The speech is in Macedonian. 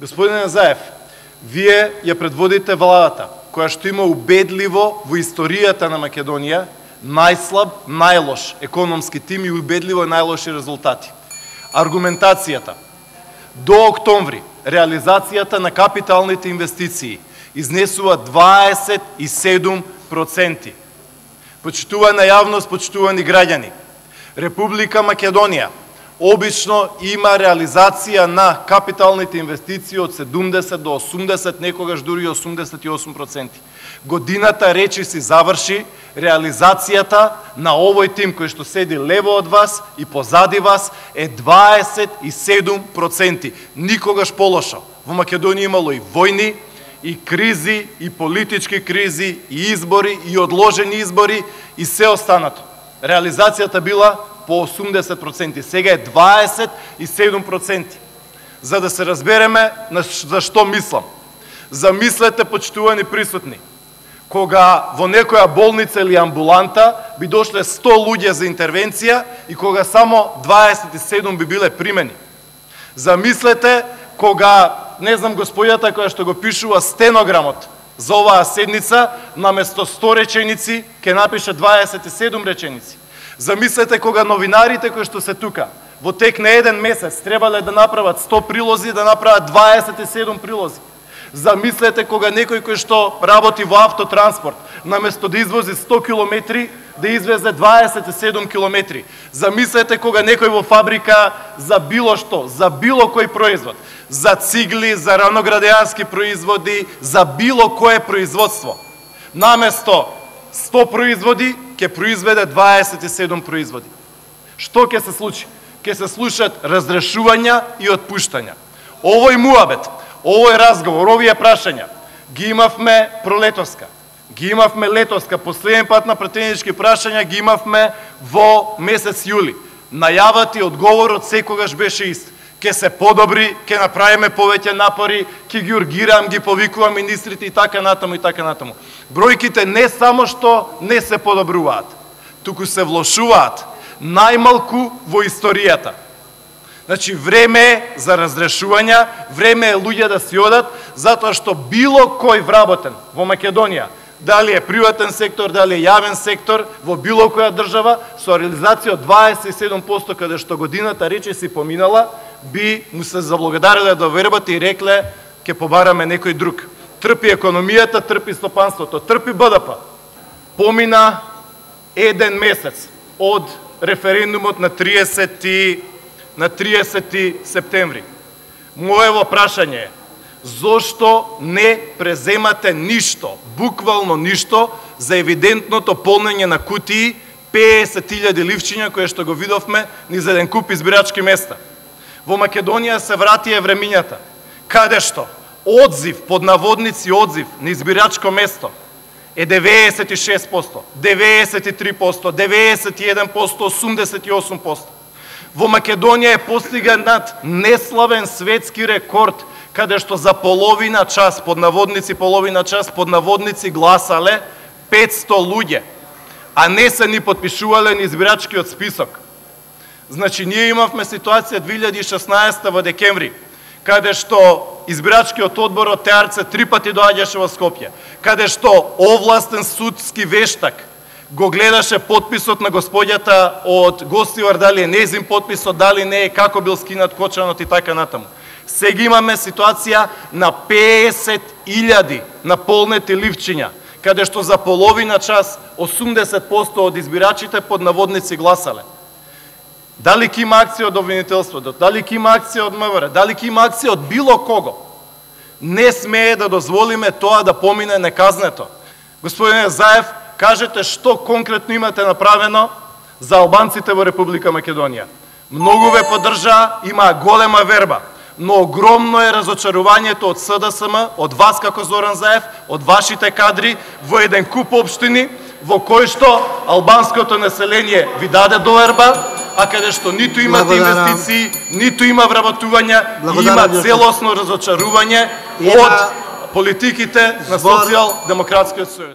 Господине Заев, вие ја предводите владата, која што има убедливо во историјата на Македонија најслаб, најлош економски тим и убедливо најлоши резултати. Аргументацијата. До октомври реализацијата на капиталните инвестиции изнесува 27%. Почитувана јавност, почитувани граѓани, Република Македонија обично има реализација на капиталните инвестиции од 70 до 80, некогаш дури 88%. Годината речи си заврши, реализацијата на овој тим кој што седи лево од вас и позади вас е 27%. Никогаш полошо. Во Македонија имало и војни, и кризи, и политички кризи, и избори, и одложени избори, и се останато. Реализацијата била по 80%, сега е 27%. За да се разбереме за што мислам. Замислете, почитувани присутни, кога во некоја болница или амбуланта би дошле 100 луѓе за интервенција и кога само 27 би биле примени. Замислете кога, не знам, господјата која што го пишува стенограмот за оваа седница, наместо 100 реченици, ке напише 27 реченици. Замислете кога новинарите кои што се тука, во тек на еден месец требале да направат 100 прилози, да направат 27 прилози. Замислете кога некој кој што работи во автотранспорт, наместо да извози 100 километри, да извезе 27 километри. Замислете кога некој во фабрика за било што, за било кој производ, за цигли, за раноградеански производи, за било кое производство, наместо 100 производи, ќе произведе 27 производи. Што ќе се случи? Ќе се случат разрешувања и отпуштања. Овој муабет, овој разговор, овие прашања, ги имавме пролетоска, ги имавме летоска, последен пат на пратенички прашања ги имавме во месец јули. Најавата и одговорот секогаш беше ист. Ке се подобри, ке направиме повеќе напори, ке ги ургирам, ги повикувам министрите и така натаму и така натаму. Бројките не само што не се подобруваат, туку се влошуваат, најмалку во историјата. Значи, време е за разрешувања, време е луѓе да си одат, затоа што било кој вработен во Македонија, дали е приватен сектор, дали е јавен сектор, во било која држава, со реализација од 27%, каде што годината рече си поминала, би му се заблагодариле до вербата и рекле, ке побараме некој друг. Трпи економијата, трпи стопанството, трпи БДП. Помина еден месец од референдумот на 30 септември. Моево прашање е, зошто не преземате ништо, буквално ништо, за евидентното полнење на кутии 50.000 ливчиња кои што го видовме низ еден куп избирачки места? Во Македонија се врати евремињата, каде што одзив, под наводници одзив на избирачко место е 96%, 93%, 91%, 88%. Во Македонија е постигнат неславен светски рекорд, каде што за половина час, под наводници половина час, под наводници гласале 500 луѓе, а не се ни подпишувале ни избирачкиот список. Значи, ние имавме ситуација 2016 во декември, каде што избирачкиот одбор од Теарце 3 пати доаѓаше во Скопје, каде што овластен судски вештак го гледаше подписот на господјата од Гостивар, дали е незин подписот, дали не е, како бил скинат кочанот и така натаму. Сега имаме ситуација на 50.000 наполнети ливчиња, каде што за половина час 80% од избирачите под наводници гласале. Дали ќе има акција од обвинителството, дали ќе има акција од МВР, дали ќе има акција од било кого, не смее да дозволиме тоа да помине неказнето. Господине Заев, кажете што конкретно имате направено за албанците во Република Македонија. Многу ве поддржаа, имаа голема верба, но огромно е разочарувањето од СДСМ, од вас како Зоран Заев, од вашите кадри во еден куп општини во кој што албанското население ви даде доверба, а каде што ниту имате инвестиции, ниту има вработувања, има целосно разочарување од политиките на Социјалдемократскиот сојуз.